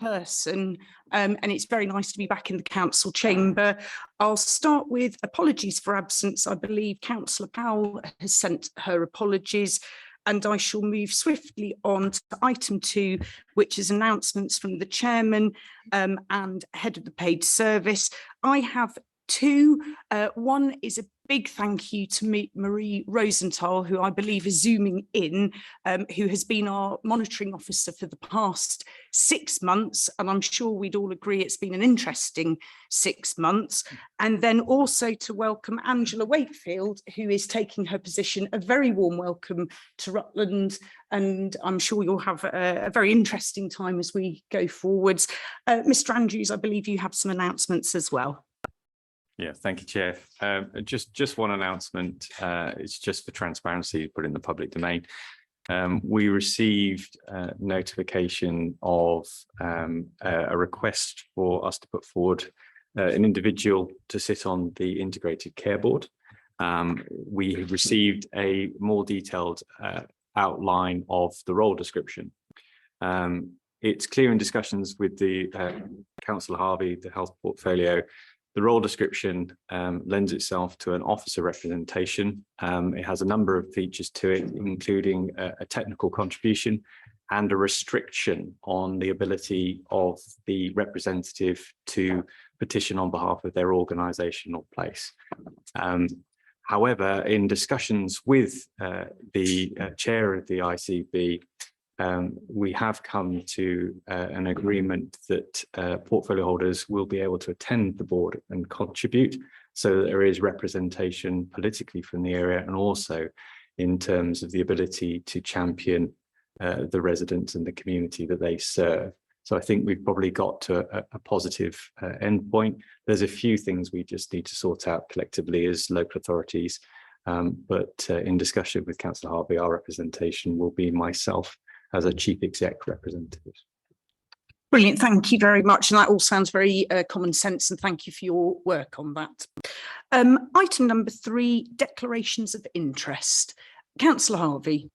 person, and it's very nice to be back in the council chamber. I'll start with apologies for absence. I believe Councillor Powell has sent her apologies, and I shall move swiftly on to item 2, which is announcements from the chairman and head of the paid service. I have 2. One is a big thank you to Marie Rosenthal, who I believe is zooming in, who has been our monitoring officer for the past 6 months, and I'm sure we'd all agree it's been an interesting 6 months. And then also to welcome Angela Wakefield, who is taking her position. A very warm welcome to Rutland, and I'm sure you'll have a very interesting time as we go forwards. Mr. Andrews, I believe you have some announcements as well. Yeah, thank you, Chair. Just one announcement. It's just for transparency, put in the public domain. We received notification of a request for us to put forward an individual to sit on the Integrated Care Board. We received a more detailed outline of the role description. It's clear in discussions with the Councillor Harvey, the health portfolio, the role description lends itself to an officer representation. It has a number of features to it, including a technical contribution and a restriction on the ability of the representative to petition on behalf of their organisation or place. However, in discussions with the chair of the ICB, we have come to an agreement that portfolio holders will be able to attend the board and contribute, so that there is representation politically from the area, and also in terms of the ability to champion the residents and the community that they serve. So I think we've probably got to a positive endpoint. There's a few things we just need to sort out collectively as local authorities, but in discussion with Councillor Harvey, our representation will be myself as a chief exec representative. Brilliant, thank you very much. And that all sounds very common sense, and thank you for your work on that. Item number 3, declarations of interest. Councillor Harvey.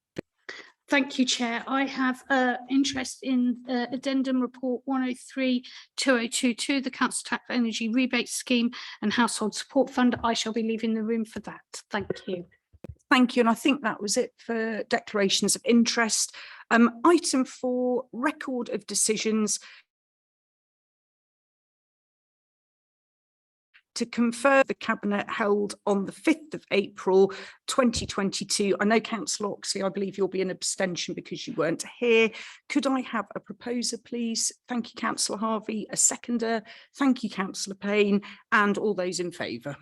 Thank you, Chair. I have interest in Addendum Report 103-2022, the Council Tax Energy Rebate Scheme and Household Support Fund. I shall be leaving the room for that. Thank you. Thank you, and I think that was it for declarations of interest. Item 4, record of decisions. To confer the Cabinet held on the 5th of April 2022. I know Councillor Oxley, I believe you'll be an abstention because you weren't here. Could I have a proposer, please? Thank you, Councillor Harvey. A seconder. Thank you, Councillor Payne, and all those in favour.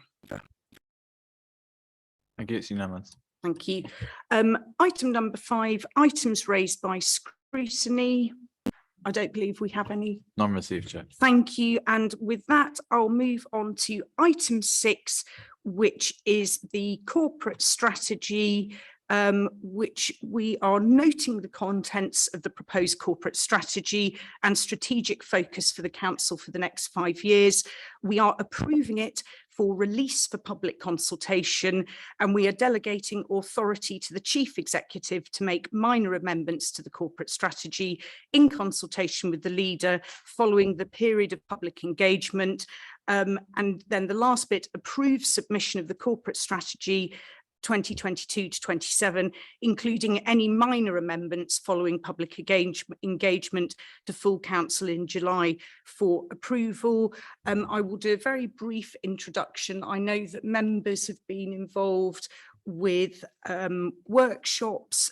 Thank you, it's unanimous. Thank you. Item number 5, items raised by scrutiny. I don't believe we have any. None received, Chair. Thank you. And with that, I'll move on to item 6, which is the corporate strategy, which we are noting the contents of the proposed corporate strategy and strategic focus for the council for the next 5 years. We are approving it for release for public consultation, and we are delegating authority to the Chief Executive to make minor amendments to the corporate strategy in consultation with the leader following the period of public engagement. And then the last bit, approve submission of the corporate strategy 2022 to 27, including any minor amendments following public engagement to full council in July for approval. I will do a very brief introduction. I know that members have been involved with workshops,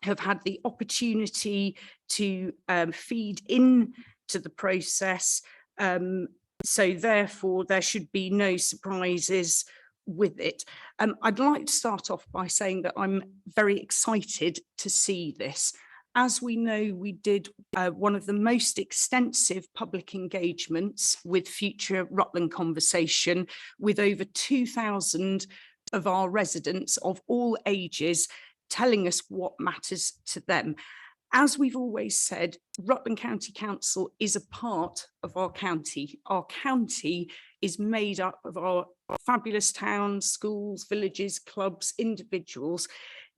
have had the opportunity to feed in to the process. So therefore, there should be no surprises with it. I'd like to start off by saying that I'm very excited to see this. As we know, we did one of the most extensive public engagements with Future Rutland Conversation, with over 2,000 of our residents of all ages telling us what matters to them. As we've always said, Rutland County Council is a part of our county. Our county is made up of our fabulous towns, schools, villages, clubs, individuals.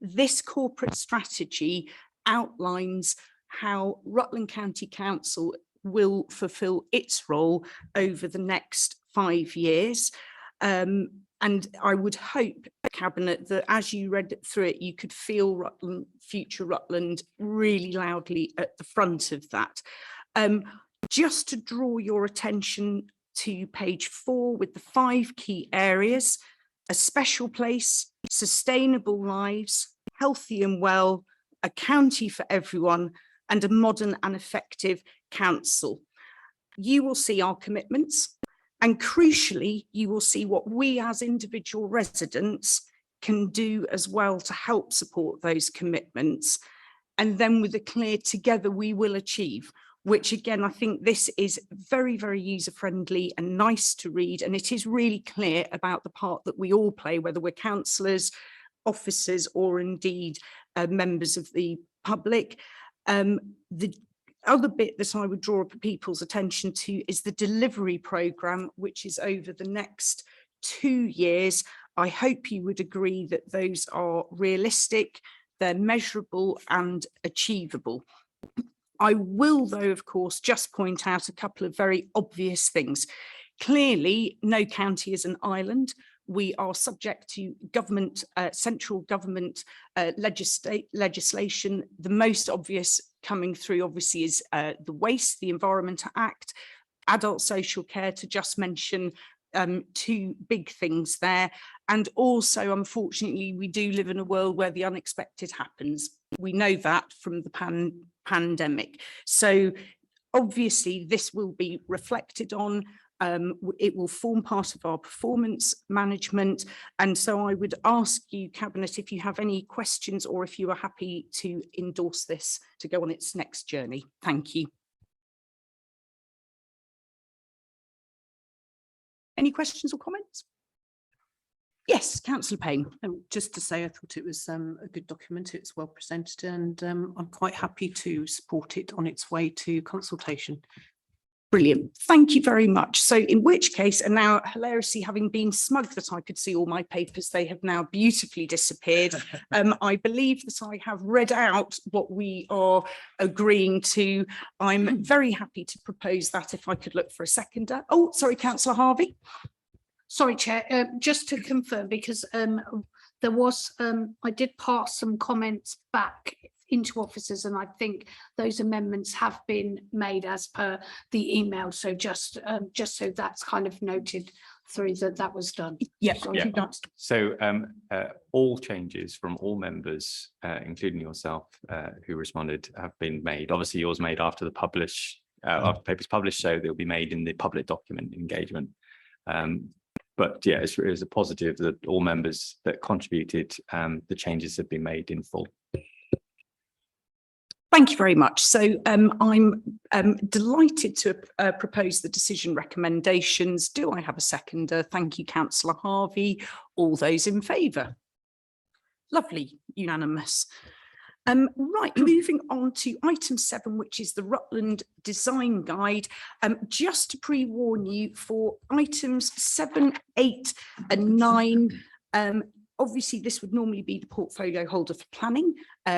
This corporate strategy outlines how Rutland County Council will fulfil its role over the next 5 years. And I would hope, Cabinet, that as you read through it, you could feel Rutland, Future Rutland really loudly at the front of that. Just to draw your attention to page 4 with the 5 key areas: a special place, sustainable lives, healthy and well, a county for everyone, and a modern and effective council. You will see our commitments, and crucially, you will see what we as individual residents can do as well to help support those commitments. And then with a clear together we will achieve, which again, I think this is very, very user-friendly and nice to read. And it is really clear about the part that we all play, whether we're councillors, officers, or indeed members of the public. The other bit that I would draw people's attention to is the delivery programme, which is over the next 2 years. I hope you would agree that those are realistic, they're measurable and achievable. I will, though, of course, just point out a couple of very obvious things. Clearly, no county is an island. We are subject to government, central government legislation. The most obvious coming through, obviously, is the Waste, the Environment Act, adult social care, to just mention 2 big things there. And also, unfortunately, we do live in a world where the unexpected happens. We know that from the pandemic. So obviously, this will be reflected on. It will form part of our performance management. And so I would ask you, Cabinet, if you have any questions or if you are happy to endorse this to go on its next journey. Thank you. Any questions or comments? Yes, Councillor Payne. Just to say, I thought it was a good document. It's well presented, and I'm quite happy to support it on its way to consultation. Brilliant. Thank you very much. So in which case, and now hilariously having been smug that I could see all my papers, they have now beautifully disappeared. I believe that I have read out what we are agreeing to. I'm very happy to propose that if I could look for a seconder. Oh, sorry, Councillor Harvey. Sorry, Chair, just to confirm, because there was, I did pass some comments back into officers, and I think those amendments have been made as per the email. So just so that's kind of noted through that was done. Yeah. So all changes from all members, including yourself, who responded, have been made. Obviously, yours made after the after the paper's published, so they'll be made in the public document engagement. But yeah, it was a positive that all members that contributed, the changes have been made in full. Thank you very much. So I'm delighted to propose the decision recommendations. Do I have a seconder? Thank you, Councillor Harvey. All those in favour? Lovely, unanimous. Right, moving on to item 7, which is the Rutland Design Guide. Just to pre-warn you, for items 7, 8 and 9, obviously this would normally be the portfolio holder for planning.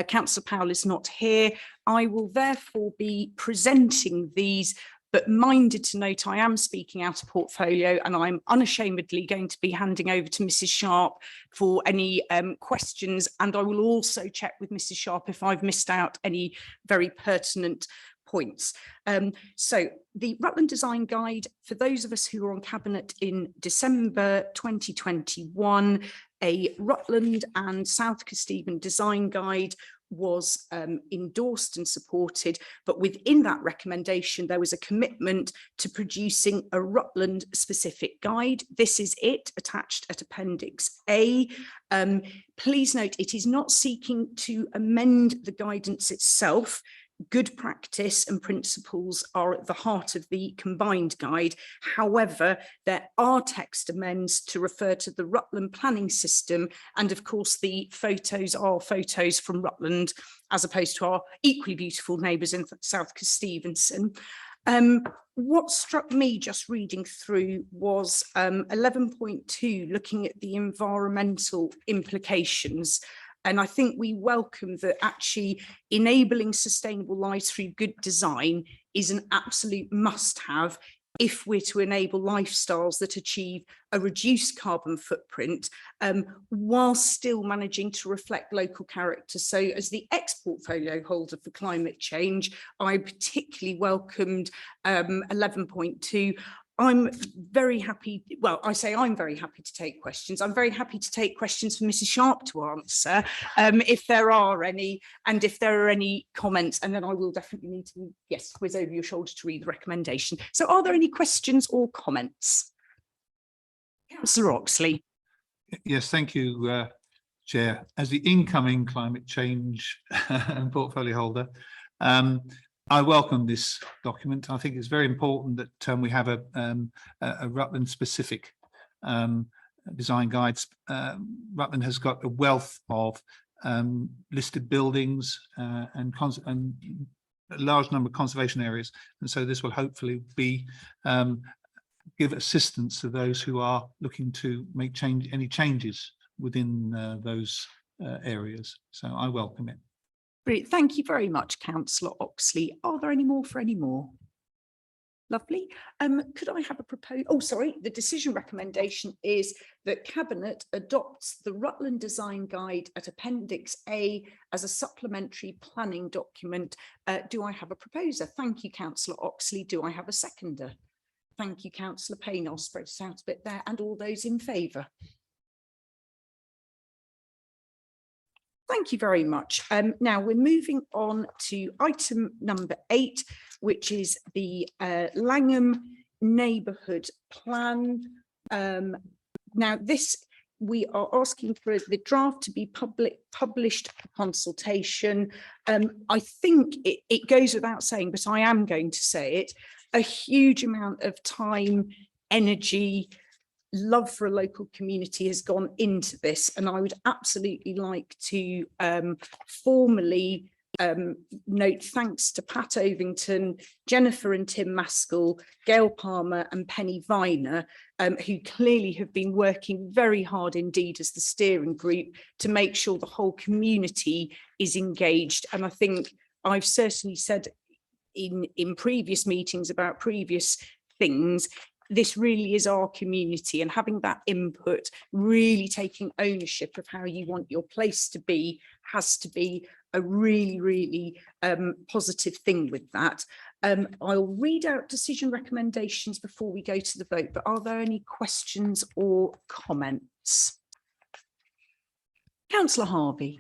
Councillor Powell is not here. I will therefore be presenting these, but minded to note I am speaking out of portfolio, and I'm unashamedly going to be handing over to Mrs. Sharp for any questions, and I will also check with Mrs. Sharp if I've missed out any very pertinent points. So the Rutland Design Guide, for those of us who were on Cabinet in December 2021, a Rutland and South Kesteven Design Guide was endorsed and supported, but within that recommendation there was a commitment to producing a Rutland specific guide. This is it, attached at Appendix A. Please note, it is not seeking to amend the guidance itself. Good practice and principles are at the heart of the combined guide. However, there are text amends to refer to the Rutland planning system, and of course the photos are photos from Rutland as opposed to our equally beautiful neighbours in South Kestevenson. What struck me just reading through was 11.2, looking at the environmental implications. And I think we welcome that actually enabling sustainable lives through good design is an absolute must-have if we're to enable lifestyles that achieve a reduced carbon footprint, while still managing to reflect local character. So as the ex-portfolio holder for climate change, I particularly welcomed 11.2. I'm very happy, well, I say I'm very happy to take questions. I'm very happy to take questions for Mrs. Sharp to answer, if there are any, and if there are any comments, and then I will definitely need to, yes, whiz over your shoulder to read the recommendation. So are there any questions or comments? Councillor Oxley. Yes, thank you, Chair. As the incoming climate change and portfolio holder, I welcome this document. I think it's very important that we have a Rutland specific design guides. Rutland has got a wealth of listed buildings and a large number of conservation areas, and so this will hopefully be give assistance to those who are looking to make any changes within those areas. So I welcome it. Brilliant. Thank you very much, Councillor Oxley. Are there any more for any more? Lovely. Could I have a proposal? Oh, sorry. The decision recommendation is that Cabinet adopts the Rutland Design Guide at Appendix A as a supplementary planning document. Do I have a proposer? Thank you, Councillor Oxley. Do I have a seconder? Thank you, Councillor Payne. I'll spread it out a bit there. And all those in favour? Thank you very much. Now we're moving on to item number 8, which is the Langham Neighbourhood Plan. Now this, we are asking for the draft to be published for consultation. I think it goes without saying, but I am going to say it, a huge amount of time, energy, love for a local community has gone into this, and I would absolutely like to formally note thanks to Pat Ovington, Jennifer and Tim Maskell, Gail Palmer and Penny Viner, who clearly have been working very hard indeed as the steering group to make sure the whole community is engaged. And I think I've certainly said in previous meetings about previous things, this really is our community, and having that input, really taking ownership of how you want your place to be, has to be a really, really positive thing with that. I'll read out decision recommendations before we go to the vote, but are there any questions or comments? Councillor Harvey.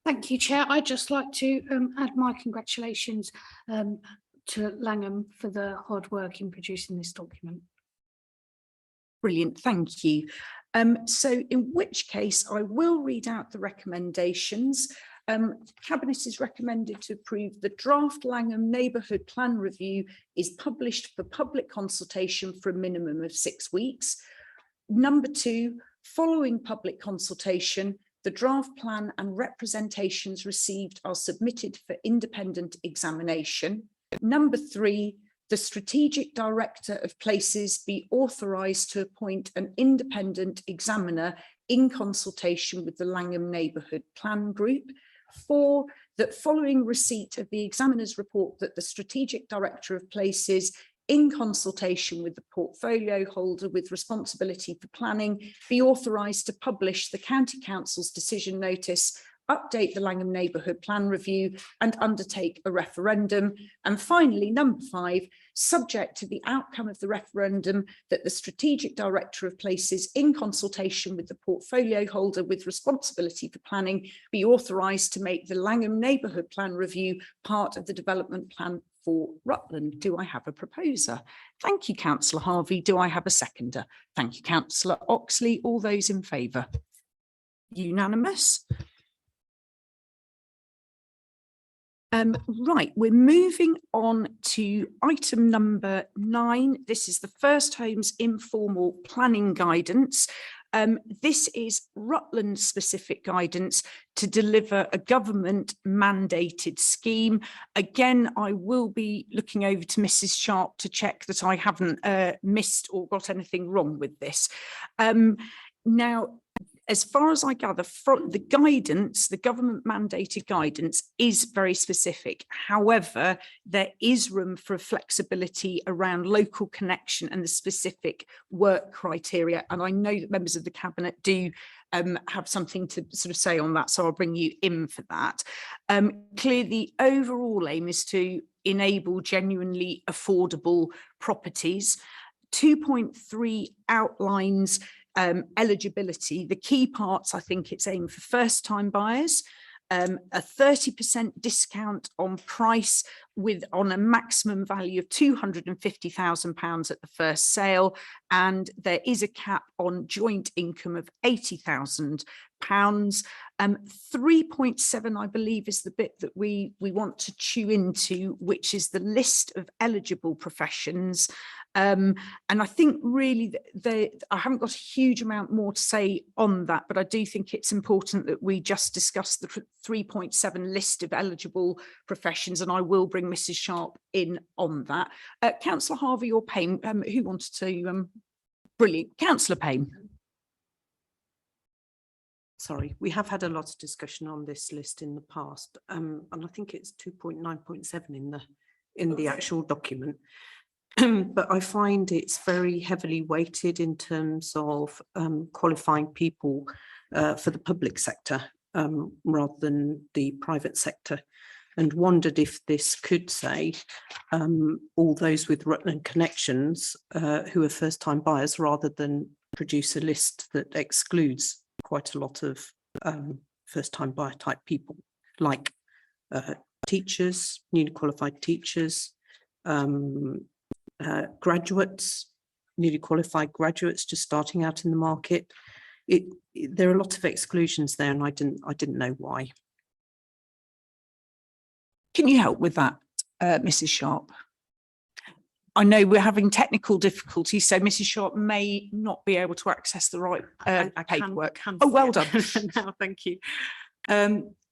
Thank you, Chair. I'd just like to add my congratulations to Langham for the hard work in producing this document. Brilliant, thank you. So in which case I will read out the recommendations. Cabinet is recommended to approve the draft Langham Neighbourhood Plan Review is published for public consultation for a minimum of 6 weeks. Number 2, following public consultation, the draft plan and representations received are submitted for independent examination. Number 3, the Strategic Director of Places be authorised to appoint an independent examiner in consultation with the Langham Neighbourhood Plan Group. 4, that following receipt of the examiner's report that the Strategic Director of Places, in consultation with the portfolio holder with responsibility for planning, be authorised to publish the County Council's decision notice, update the Langham Neighbourhood Plan Review and undertake a referendum. And finally, number 5, subject to the outcome of the referendum, that the Strategic Director of Places, in consultation with the portfolio holder with responsibility for planning, be authorised to make the Langham Neighbourhood Plan Review part of the development plan for Rutland. Do I have a proposer? Thank you, Councillor Harvey. Do I have a seconder? Thank you, Councillor Oxley. All those in favour? Unanimous. Right, we're moving on to item number 9. This is the First Homes Informal Planning Guidance. This is Rutland specific guidance to deliver a government mandated scheme. Again, I will be looking over to Mrs. Sharp to check that I haven't missed or got anything wrong with this. Now, as far as I gather, from the guidance, the government mandated guidance is very specific. However, there is room for flexibility around local connection and the specific work criteria. And I know that members of the cabinet do have something to sort of say on that, so I'll bring you in for that. Clearly, the overall aim is to enable genuinely affordable properties. 2.3 outlines eligibility. The key parts, I think it's aimed for first-time buyers, a 30% discount on price on a maximum value of £250,000 at the first sale, and there is a cap on joint income of £80,000. 3.7, I believe, is the bit that we want to chew into, which is the list of eligible professions. And I think really I haven't got a huge amount more to say on that, but I do think it's important that we just discuss the 3.7 list of eligible professions, and I will bring Mrs. Sharp in on that. Councillor Harvey or Payne, who wanted to? Brilliant. Councillor Payne. Sorry, we have had a lot of discussion on this list in the past, and I think it's 2.9.7 in the actual document. But I find it's very heavily weighted in terms of qualifying people for the public sector rather than the private sector, and wondered if this could say all those with Rutland connections who are first-time buyers, rather than produce a list that excludes quite a lot of first-time buyer type people, like teachers, newly qualified teachers, graduates, newly qualified graduates just starting out in the market. There are a lot of exclusions there, and I didn't know why. Can you help with that, Mrs. Sharp? I know we're having technical difficulties, so Mrs. Sharp may not be able to access the right paperwork. Oh, well done. No, thank you.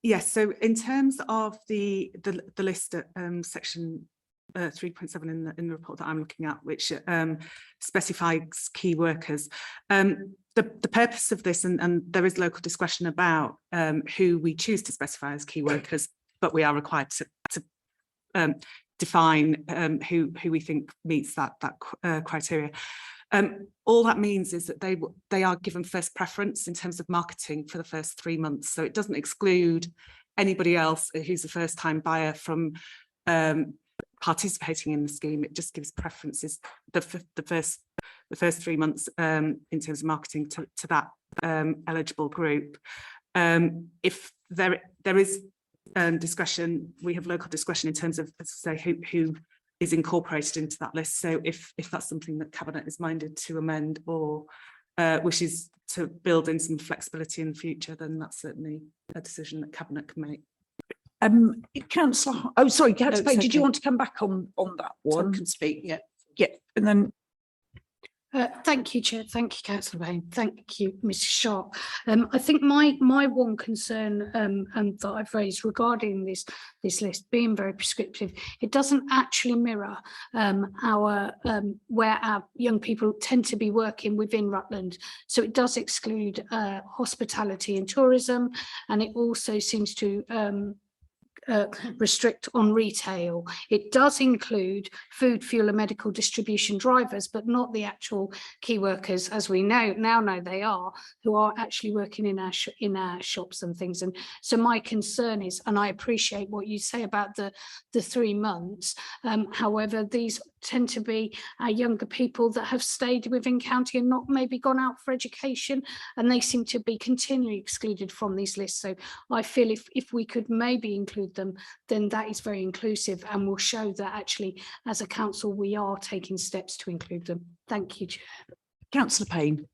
Yes, so in terms of the list at section 3.7 in the report that I'm looking at, which specifies key workers, the purpose of this, and there is local discretion about who we choose to specify as key workers, but we are required to define who we think meets that criteria. All that means is that they are given first preference in terms of marketing for the first 3 months. So it doesn't exclude anybody else who's a first-time buyer from participating in the scheme. It just gives preferences the first 3 months in terms of marketing to that eligible group. If there is discretion, we have local discretion in terms of, as I say, who is incorporated into that list. So if that's something that Cabinet is minded to amend or wishes to build in some flexibility in the future, then that's certainly a decision that Cabinet can make. Councillor, oh sorry, Councillor Payne, did you okay. want to come back on that one? Tom can speak, yeah. Yeah, and then Thank you, Chair. Thank you, Councillor Payne. Thank you, Mrs. Sharp. I think my one concern that I've raised regarding this list being very prescriptive, it doesn't actually mirror where our young people tend to be working within Rutland. So it does exclude hospitality and tourism, and it also seems to restrict on retail. It does include food, fuel and medical distribution drivers, but not the actual key workers, as we now know they are, who are actually working in our shops and things. And so my concern is, and I appreciate what you say about the 3 months, however, these tend to be our younger people that have stayed within county and not maybe gone out for education, and they seem to be continually excluded from these lists. So I feel if we could maybe include them, then that is very inclusive and will show that actually as a council we are taking steps to include them. Thank you, Chair. Councillor Payne.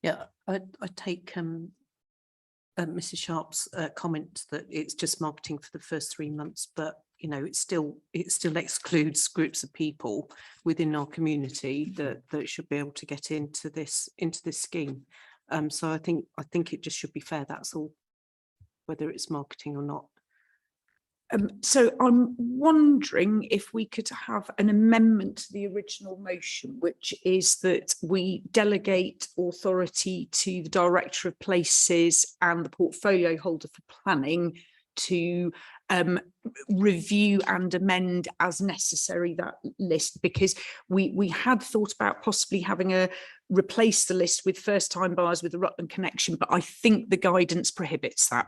Yeah, I take Mrs. Sharp's comment that it's just marketing for the first 3 months, but you know, it still excludes groups of people within our community that should be able to get into this scheme. So I think it just should be fair. That's all, whether it's marketing or not. So I'm wondering if we could have an amendment to the original motion, which is that we delegate authority to the Director of Places and the portfolio holder for planning to review and amend as necessary that list, because we had thought about possibly having replace the list with first time buyers with the Rutland connection, but I think the guidance prohibits that.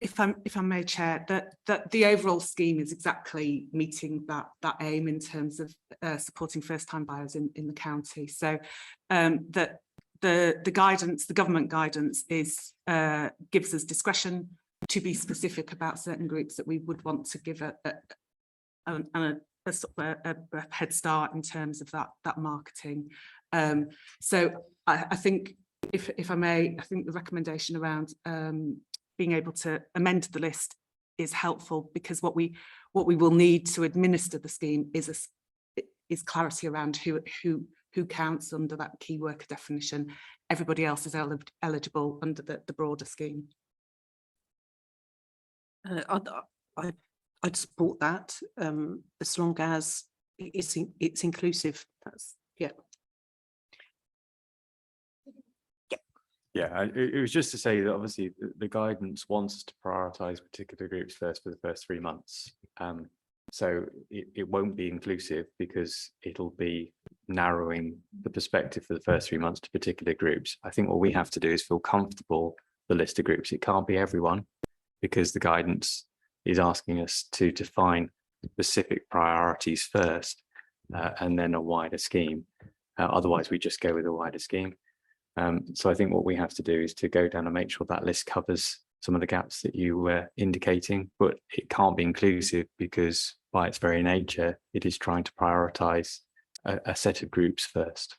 If I may, Chair, that the overall scheme is exactly meeting that aim in terms of supporting first-time buyers in the county. So that the guidance, the government guidance, is gives us discretion to be specific about certain groups that we would want to give a head start in terms of that marketing. So I think, if I may, I think the recommendation around being able to amend the list is helpful, because what we will need to administer the scheme is clarity around who counts under that key worker definition. Everybody else is eligible under the broader scheme. I'd support that, as long as it's inclusive. That's Yeah, it was just to say that obviously the guidance wants us to prioritise particular groups first for the first 3 months. So it won't be inclusive, because it'll be narrowing the perspective for the first 3 months to particular groups. I think what we have to do is feel comfortable the list of groups. It can't be everyone, because the guidance is asking us to define specific priorities first, and then a wider scheme. Otherwise, we just go with a wider scheme. So I think what we have to do is to go down and make sure that list covers some of the gaps that you were indicating, but it can't be inclusive, because by its very nature, it is trying to prioritise a set of groups first.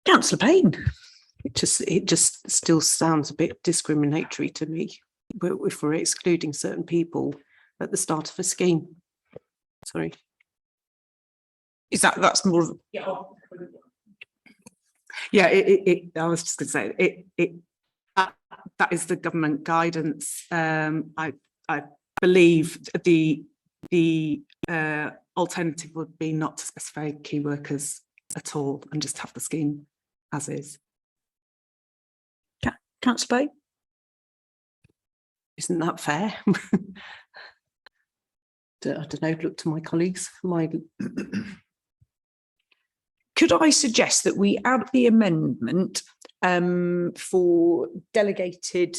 Councillor Payne. It just still sounds a bit discriminatory to me, but if we're excluding certain people at the start of a scheme. Sorry. Is that's more of Yeah, I was just going to say that is the government guidance. I believe the alternative would be not to specify key workers at all and just have the scheme as is. Councillor Payne? Isn't that fair? I don't know, look to my colleagues for my... Could I suggest that we add the amendment for delegated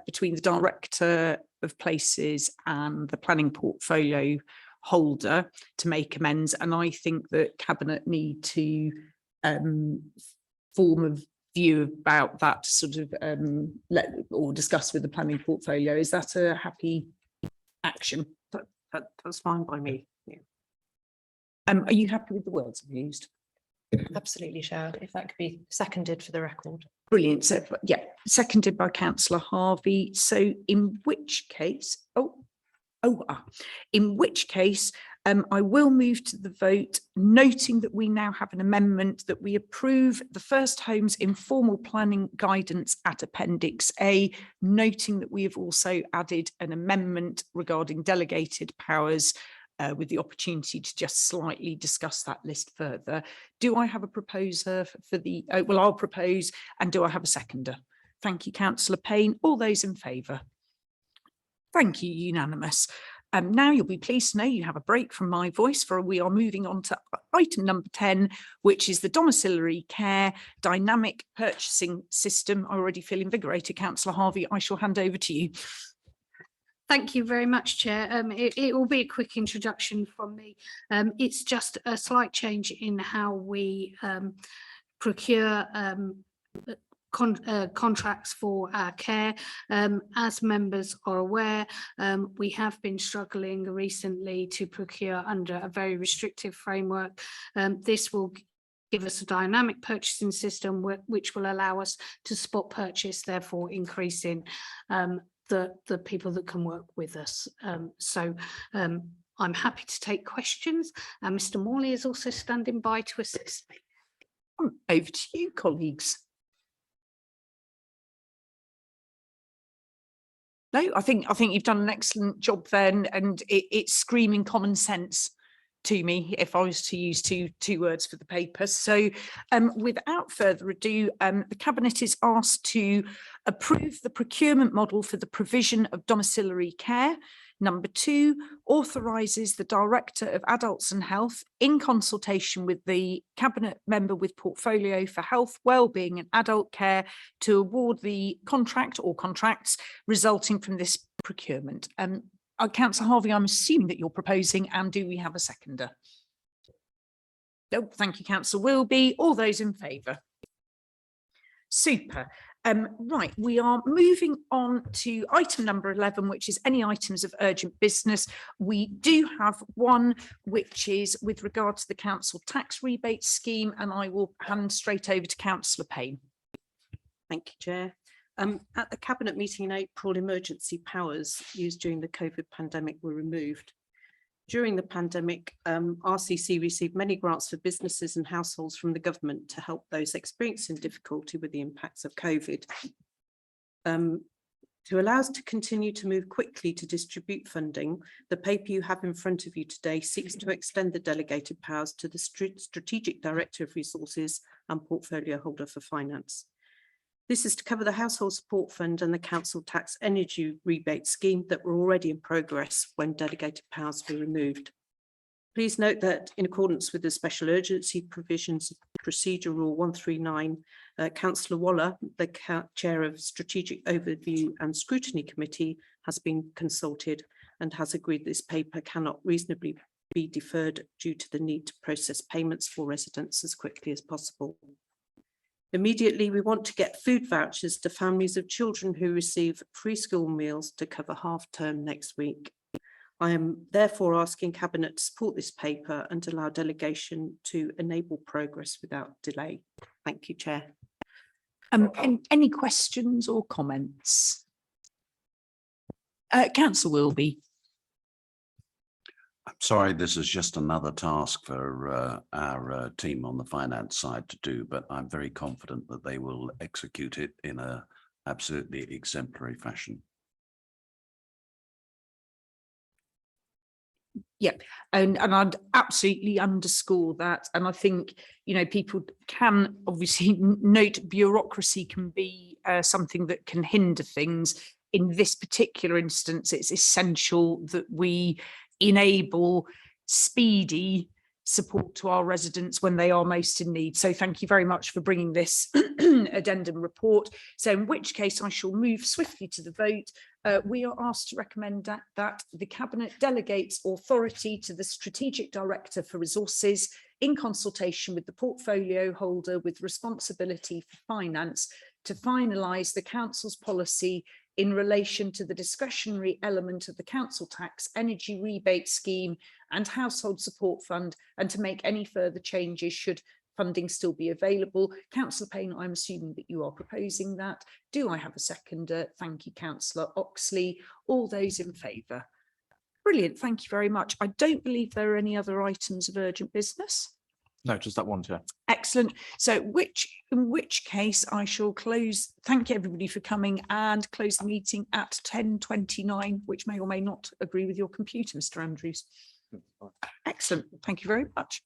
between the Director of Places and the planning portfolio holder to make amends? And I think that Cabinet need to form a view about that, sort of or discuss with the planning portfolio. Is that a happy action? That's fine by me. Yeah. Are you happy with the words I've used? Absolutely, Chair. If that could be seconded for the record. Brilliant. So yeah, seconded by Councillor Harvey. So in which case, in which case, I will move to the vote, noting that we now have an amendment that we approve the First Homes informal planning guidance at Appendix A, noting that we have also added an amendment regarding delegated powers, with the opportunity to just slightly discuss that list further. Do I have a proposer for the, well, I'll propose, and do I have a seconder? Thank you, Councillor Payne. All those in favour? Thank you, unanimous. Now you'll be pleased to know you have a break from my voice, for we are moving on to item number 10, which is the domiciliary care dynamic purchasing system. I already feel invigorated, Councillor Harvey. I shall hand over to you. Thank you very much, Chair. It will be a quick introduction from me. It's just a slight change in how we procure contracts for our care. As members are aware, we have been struggling recently to procure under a very restrictive framework. This will give us a dynamic purchasing system which will allow us to spot purchase, therefore increasing the people that can work with us. I'm happy to take questions, and Mr. Morley is also standing by to assist me. Over to you, colleagues. No, I think you've done an excellent job then, and it's screaming common sense to me if I was to use two words for the paper. So without further ado, the Cabinet is asked to approve the procurement model for the provision of domiciliary care. Number 2, authorises the Director of Adults and Health, in consultation with the Cabinet member with portfolio for health, wellbeing and adult care, to award the contract or contracts resulting from this procurement. Councillor Harvey, I'm assuming that you're proposing, and do we have a seconder? No, thank you, Councillor Wilby. All those in favour? Super. Right, we are moving on to item number 11, which is any items of urgent business. We do have one which is with regard to the council tax rebate scheme, and I will hand straight over to Councillor Payne. Thank you, Chair. At the Cabinet meeting in April, emergency powers used during the COVID pandemic were removed. During the pandemic, RCC received many grants for businesses and households from the government to help those experiencing difficulty with the impacts of COVID. To allow us to continue to move quickly to distribute funding, the paper you have in front of you today seeks to extend the delegated powers to the Strategic Director of Resources and Portfolio Holder for Finance. This is to cover the Household Support Fund and the Council Tax Energy Rebate Scheme that were already in progress when delegated powers were removed. Please note that in accordance with the special urgency provisions of Procedure Rule 139, Councillor Waller, the Chair of Strategic Overview and Scrutiny Committee, has been consulted and has agreed this paper cannot reasonably be deferred due to the need to process payments for residents as quickly as possible. Immediately, we want to get food vouchers to families of children who receive free school meals to cover half term next week. I am therefore asking Cabinet to support this paper and allow delegation to enable progress without delay. Thank you, Chair. Any questions or comments? Councillor Wilby. I'm sorry, this is just another task for our team on the finance side to do, but I'm very confident that they will execute it in a absolutely exemplary fashion. Yeah, and I'd absolutely underscore that. And I think, you know, people can obviously note bureaucracy can be something that can hinder things. In this particular instance, it's essential that we enable speedy support to our residents when they are most in need. So thank you very much for bringing this addendum report. So in which case I shall move swiftly to the vote. We are asked to recommend that the Cabinet delegates authority to the Strategic Director for Resources in consultation with the portfolio holder with responsibility for finance to finalise the Council's policy in relation to the discretionary element of the Council Tax Energy Rebate Scheme and Household Support Fund, and to make any further changes should funding still be available. Councillor Payne, I'm assuming that you are proposing that. Do I have a seconder? Thank you, Councillor Oxley. All those in favour? Brilliant, thank you very much. I don't believe there are any other items of urgent business. No, just that one, Chair. Excellent. So in which case I shall close. Thank you everybody for coming, and close the meeting at 10:29, which may or may not agree with your computer, Mr. Andrews. Excellent. Thank you very much.